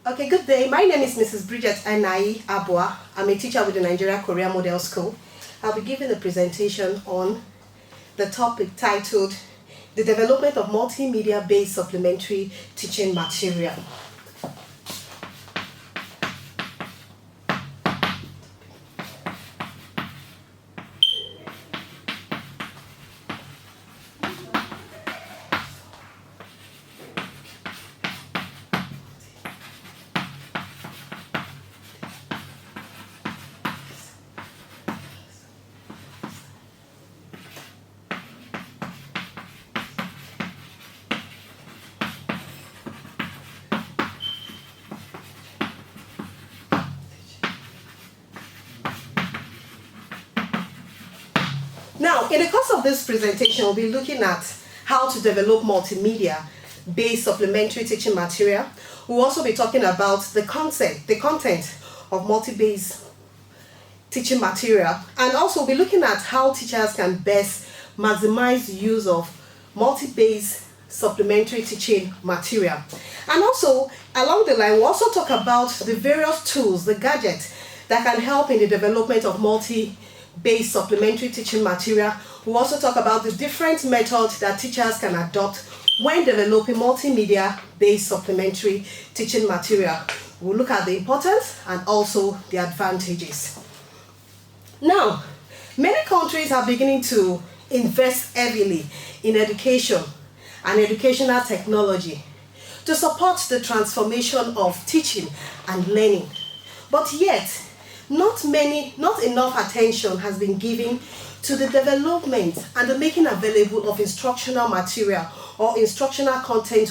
Okay, good day. My name is Mrs. BRIDGET ENAI ABUA. I'm a teacher with the Nigeria Korea Model School. I'll be giving a presentation on the topic titled The Development of Multimedia-based Supplementary Teaching Material. Now, in the course of this presentation, we'll be looking at how to develop multimedia-based supplementary teaching material. We'll also be talking about the content of multi-based teaching material, and also we'll be looking at how teachers can best maximize the use of multi-based supplementary teaching material. And also, along the line, we'll also talk about the various tools, the gadgets that can help in the development of multi-based supplementary teaching material. We'll also talk about the different methods that teachers can adopt when developing multimedia-based supplementary teaching material. We'll look at the importance and also the advantages. Now, many countries are beginning to invest heavily in education and educational technology to support the transformation of teaching and learning. But yet, not enough attention has been given to the development and the making available of instructional material or instructional content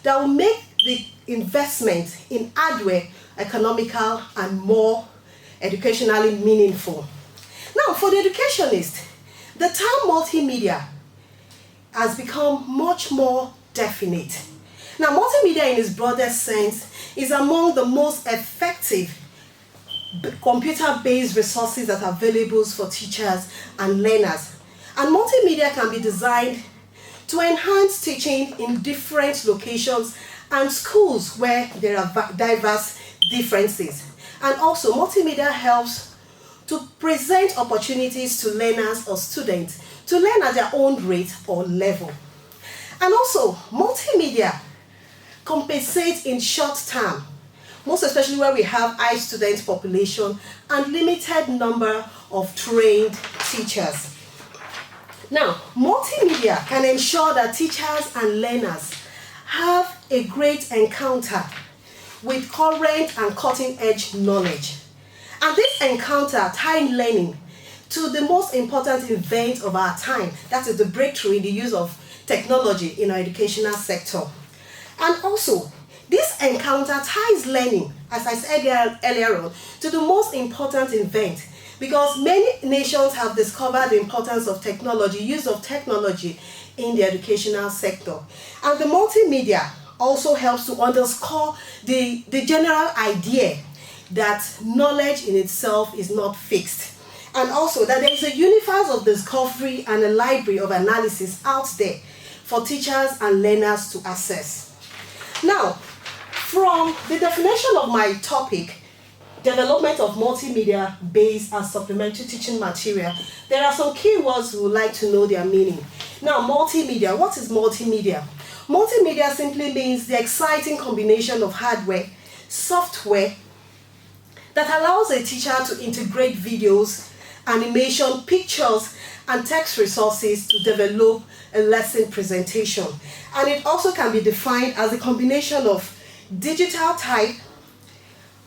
that will make the investment in hardware economical and more educationally meaningful. Now, for the educationist, the term multimedia has become much more definite. Now, multimedia in its broadest sense is among the most effective computer-based resources that are available for teachers and learners. And multimedia can be designed to enhance teaching in different locations and schools where there are diverse differences. And also, multimedia helps to present opportunities to learners or students to learn at their own rate or level. And also, multimedia compensates in short term, most especially where we have high student population and limited number of trained teachers. Now, multimedia can ensure that teachers and learners have a great encounter with current and cutting-edge knowledge. And this encounter ties learning to the most important event of our time, that is the breakthrough in the use of technology in our educational sector. And also, this encounter ties learning, as I said earlier on, to the most important event, because many nations have discovered the importance of technology, use of technology in the educational sector. And the multimedia also helps to underscore the general idea that knowledge in itself is not fixed. And also that there is a universe of discovery and a library of analysis out there for teachers and learners to access. Now, from the definition of my topic, development of multimedia-based and supplementary teaching material, there are some keywords we would like to know their meaning. Now, multimedia. What is multimedia? Multimedia simply means the exciting combination of hardware, software, that allows a teacher to integrate videos, animation, pictures, and text resources to develop a lesson presentation. And it also can be defined as a combination of digital type.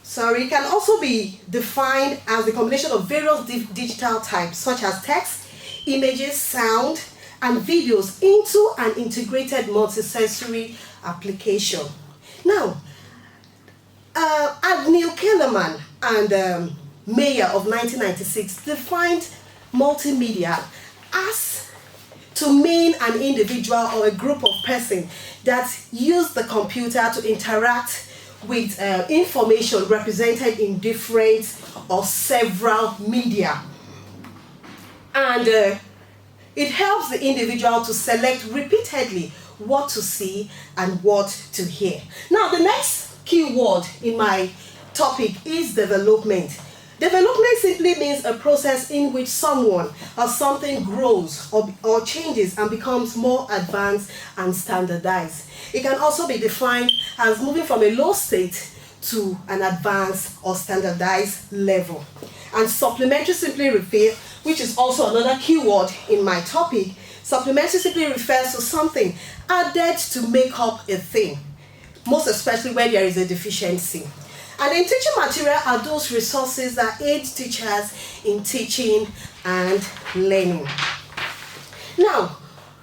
It can also be defined as a combination of various digital types such as text, images, sound, and videos into an integrated multisensory application. Now, Agnew Kellerman and Mayer of 1996 defined multimedia as to mean an individual or a group of persons that use the computer to interact with information represented in different or several media. And it helps the individual to select repeatedly what to see and what to hear. Now, the next key word in my topic is development. Development simply means a process in which someone or something grows or changes and becomes more advanced and standardized. It can also be defined as moving from a low state to an advanced or standardized level. And supplementary simply refers, which is also another keyword in my topic, supplementary simply refers to something added to make up a thing, most especially when there is a deficiency. And in teaching material are those resources that aid teachers in teaching and learning. Now,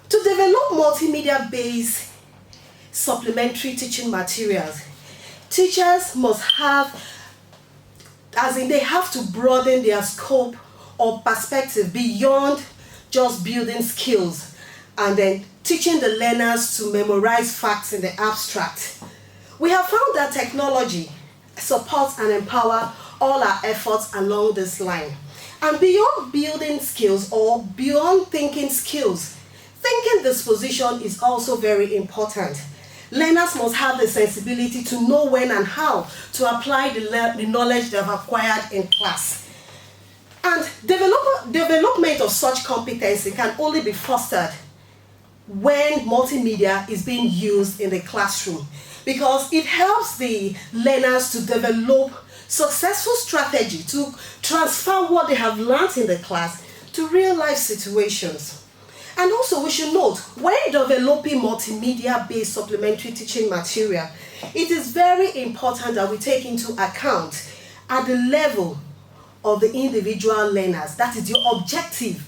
to develop multimedia-based supplementary teaching materials, teachers must have, they have to broaden their scope or perspective beyond just building skills and then teaching the learners to memorize facts in the abstract. We have found that technology supports and empower all our efforts along this line. And beyond building skills or beyond thinking skills, thinking disposition is also very important. Learners must have the sensibility to know when and how to apply the knowledge they have acquired in class. And development of such competency can only be fostered when multimedia is being used in the classroom, because it helps the learners to develop successful strategy to transfer what they have learned in the class to real life situations. And also we should note, when developing multimedia-based supplementary teaching material, it is very important that we take into account at the level of the individual learners. That is your objective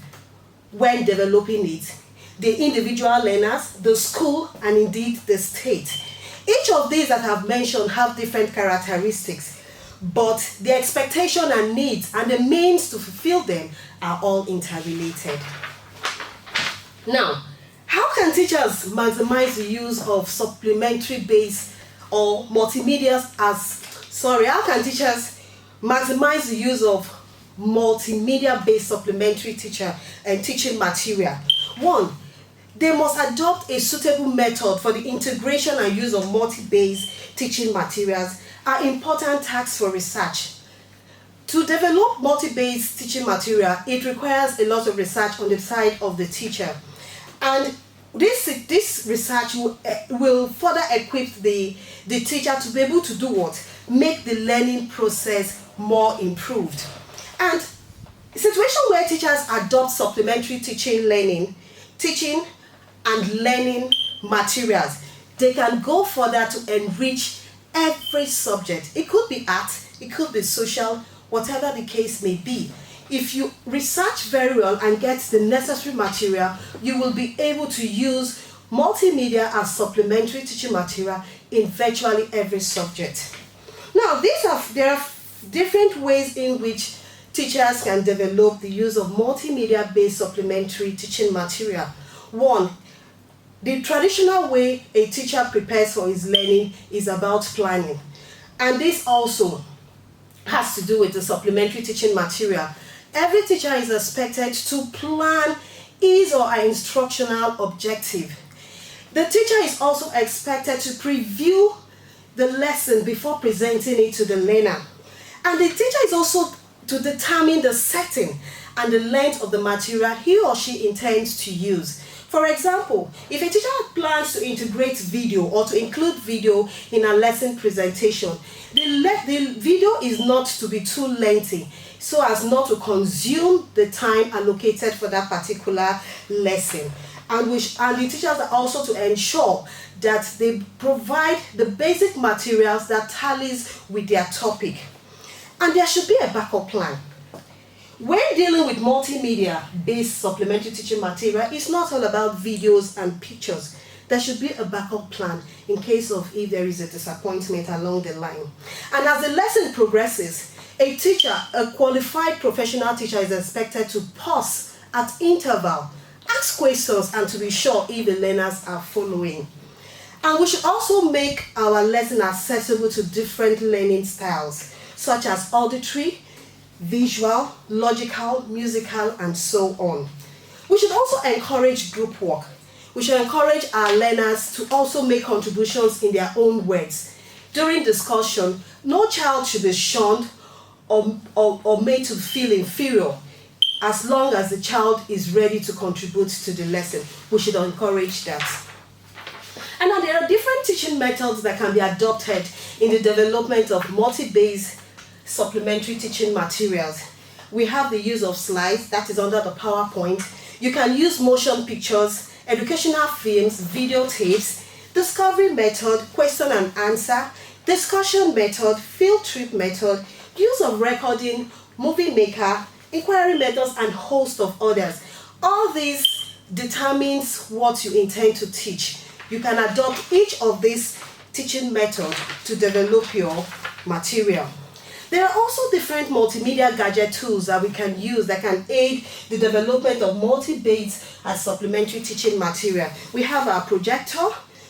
when developing it. The individual learners, the school, and indeed the state. Each of these that I've mentioned have different characteristics, but the expectation and needs and the means to fulfill them are all interrelated. Now, how can teachers maximize the use of supplementary-based or multimedia how can teachers maximize the use of multimedia-based supplementary teaching material? One, they must adopt a suitable method for the integration and use of multi-based teaching materials are important tasks for research. To develop multi-based teaching material, it requires a lot of research on the side of the teacher. And this research will further equip the teacher to be able to do what? Make the learning process more improved. And a situation where teachers adopt supplementary teaching and learning materials, they can go further to enrich every subject. It could be art, it could be social, whatever the case may be. If you research very well and get the necessary material, you will be able to use multimedia as supplementary teaching material in virtually every subject. Now, there are different ways in which teachers can develop the use of multimedia-based supplementary teaching material. One, the traditional way a teacher prepares for his learning is about planning. And this also has to do with the supplementary teaching material. Every teacher is expected to plan his or her instructional objective. The teacher is also expected to preview the lesson before presenting it to the learner. And the teacher is also to determine the setting and the length of the material he or she intends to use. For example, if a teacher plans to integrate video or to include video in a lesson presentation, the video is not to be too lengthy so as not to consume the time allocated for that particular lesson. And the teachers are also to ensure that they provide the basic materials that tallies with their topic. And there should be a backup plan. When dealing with multimedia-based supplementary teaching material, it's not all about videos and pictures. There should be a backup plan in case of if there is a disappointment along the line. And as the lesson progresses, a teacher, a qualified professional teacher, is expected to pause at interval, ask questions, and to be sure if the learners are following. And we should also make our lesson accessible to different learning styles, such as auditory, visual, logical, musical, and so on. We should also encourage group work. We should encourage our learners to also make contributions in their own words. During discussion, no child should be shunned or made to feel inferior as long as the child is ready to contribute to the lesson. We should encourage that. And now there are different teaching methods that can be adopted in the development of multi-based supplementary teaching materials. We have the use of slides, that is under the PowerPoint. You can use motion pictures, educational films, videotapes, discovery method, question and answer, discussion method, field trip method, use of recording, movie maker, inquiry methods, and host of others. All these determines what you intend to teach. You can adopt each of these teaching methods to develop your material. There are also different multimedia gadget tools that we can use that can aid the development of multi-based as supplementary teaching material. We have our projector,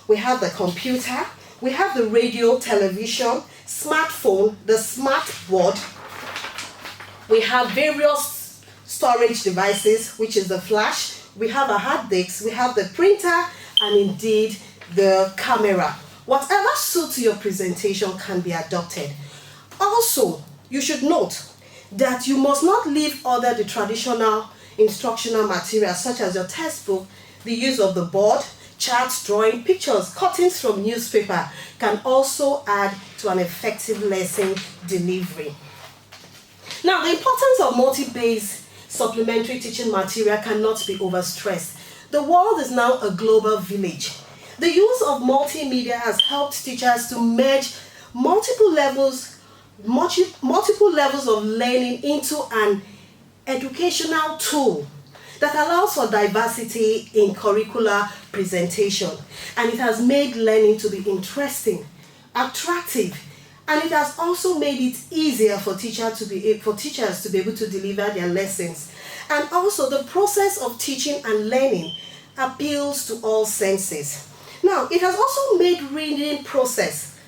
we have the computer, we have the radio, television, smartphone, the smart board. We have various storage devices, which is the flash. We have a hard disk, we have the printer, and indeed the camera. Whatever suits your presentation can be adopted. Also, you should note that you must not leave other the traditional instructional materials such as your textbook. The use of the board, charts, drawing, pictures, cuttings from newspaper can also add to an effective lesson delivery. Now, the importance of multi-based supplementary teaching material cannot be overstressed. The world is now a global village. The use of multimedia has helped teachers to merge multiple levels of learning into an educational tool that allows for diversity in curricular presentation. And it has made learning to be interesting, attractive, and it has also made it easier for teachers to be able to deliver their lessons. And also the process of teaching and learning appeals to all senses. Now, it has also made reading process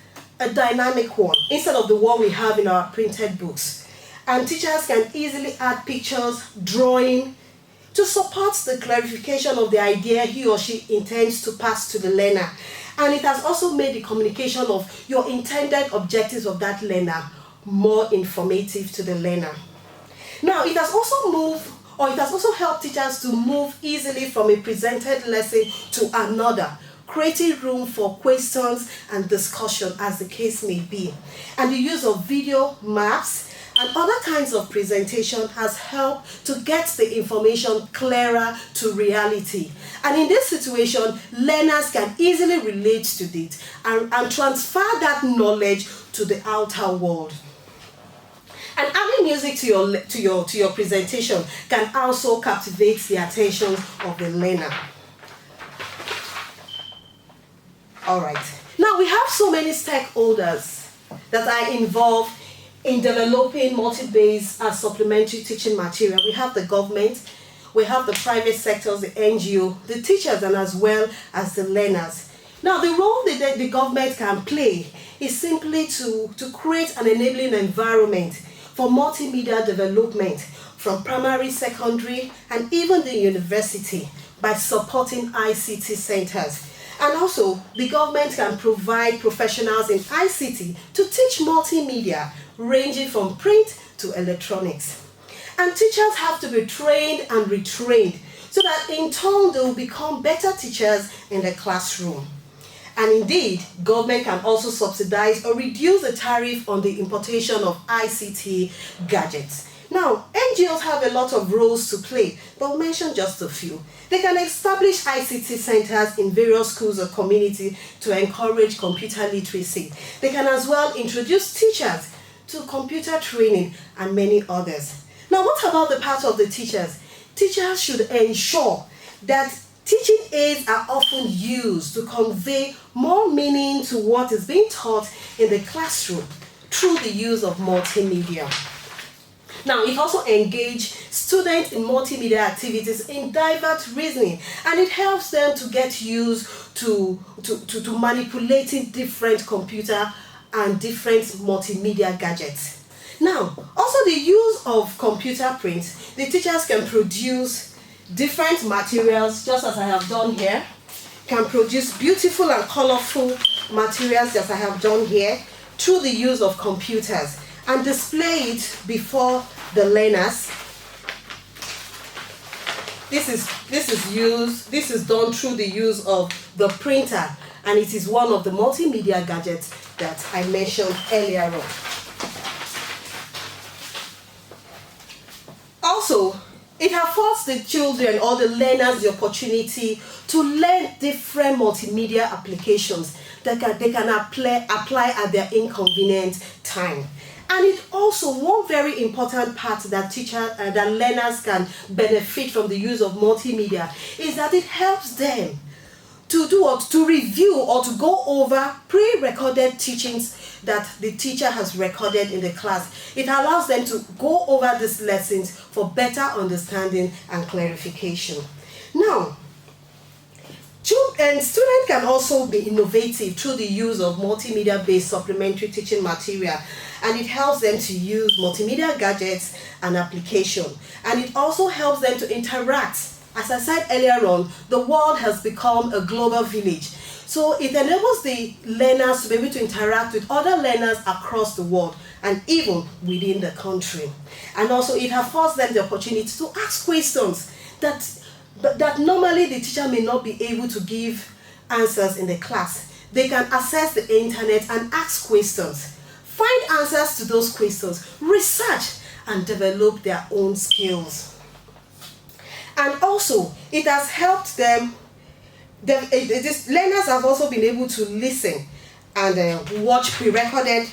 a dynamic one instead of the one we have in our printed books. And teachers can easily add pictures, drawing, to support the clarification of the idea he or she intends to pass to the learner. And it has also made the communication of your intended objectives of that learner more informative to the learner. Now, it has also helped teachers to move easily from a presented lesson to another, creating room for questions and discussion as the case may be. And the use of video, maps, and other kinds of presentation has helped to get the information clearer to reality. And in this situation, learners can easily relate to it and transfer that knowledge to the outer world. And adding music to your presentation can also captivate the attention of the learner. All right. Now we have so many stakeholders that are involved in developing multi-based as supplementary teaching material. We have the government, we have the private sectors, the NGO, the teachers, and as well as the learners. Now, the role that the government can play is simply to create an enabling environment for multimedia development from primary, secondary, and even the university by supporting ICT centers. And also, the government can provide professionals in ICT to teach multimedia, ranging from print to electronics. And teachers have to be trained and retrained so that in turn they will become better teachers in the classroom. And indeed, government can also subsidize or reduce the tariff on the importation of ICT gadgets. Now, NGOs have a lot of roles to play, but we'll mention just a few. They can establish ICT centers in various schools or community to encourage computer literacy. They can as well introduce teachers to computer training and many others. Now, what about the part of the teachers? Teachers should ensure that teaching aids are often used to convey more meaning to what is being taught in the classroom through the use of multimedia. Now, it also engages students in multimedia activities in diverse reasoning, and it helps them to get used to manipulating different computer and different multimedia gadgets. Now, also the use of computer print, the teachers can produce different materials, just as I have done here, can produce beautiful and colorful materials that I have done here through the use of computers and display it before the learners. This is done through the use of the printer, and it is one of the multimedia gadgets that I mentioned earlier on. Also, it affords the children or the learners the opportunity to learn different multimedia applications that they can apply at their inconvenient time. And it also, one very important part that that learners can benefit from the use of multimedia is that it helps them to do what? To review or to go over pre-recorded teachings that the teacher has recorded in the class. It allows them to go over these lessons for better understanding and clarification. Now, students can also be innovative through the use of multimedia-based supplementary teaching material, and it helps them to use multimedia gadgets and application, and it also helps them to interact. As I said earlier on, the world has become a global village, so it enables the learners to be able to interact with other learners across the world and even within the country. And also it affords them the opportunity to ask questions that normally the teacher may not be able to give answers in the class. They can access the internet and ask questions, find answers to those questions, research and develop their own skills. And also, it has helped them, learners have also been able to listen and watch pre-recorded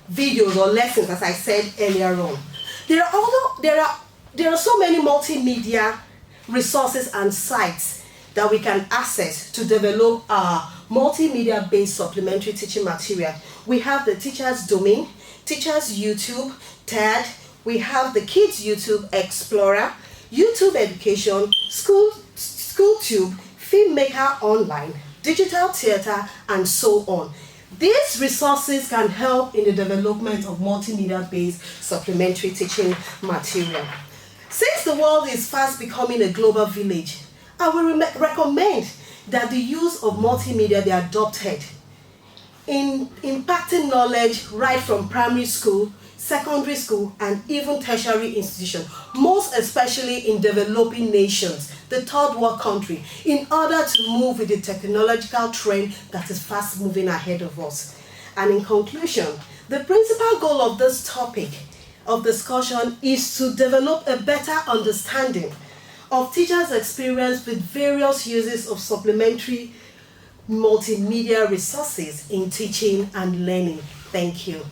videos or lessons, as I said earlier on. There are so many multimedia resources and sites that we can access to develop our multimedia-based supplementary teaching material. We have the Teachers Domain, Teachers YouTube, TED, we have the Kids YouTube Explorer, YouTube Education, SchoolTube, Filmmaker Online, Digital Theatre, and so on. These resources can help in the development of multimedia-based supplementary teaching material. Since the world is fast becoming a global village, I will recommend that the use of multimedia be adopted in impacting knowledge right from primary school, secondary school, and even tertiary institutions, most especially in developing nations, the third world country, in order to move with the technological trend that is fast moving ahead of us. And in conclusion, the principal goal of this topic of discussion is to develop a better understanding of teachers' experience with various uses of supplementary multimedia resources in teaching and learning. Thank you.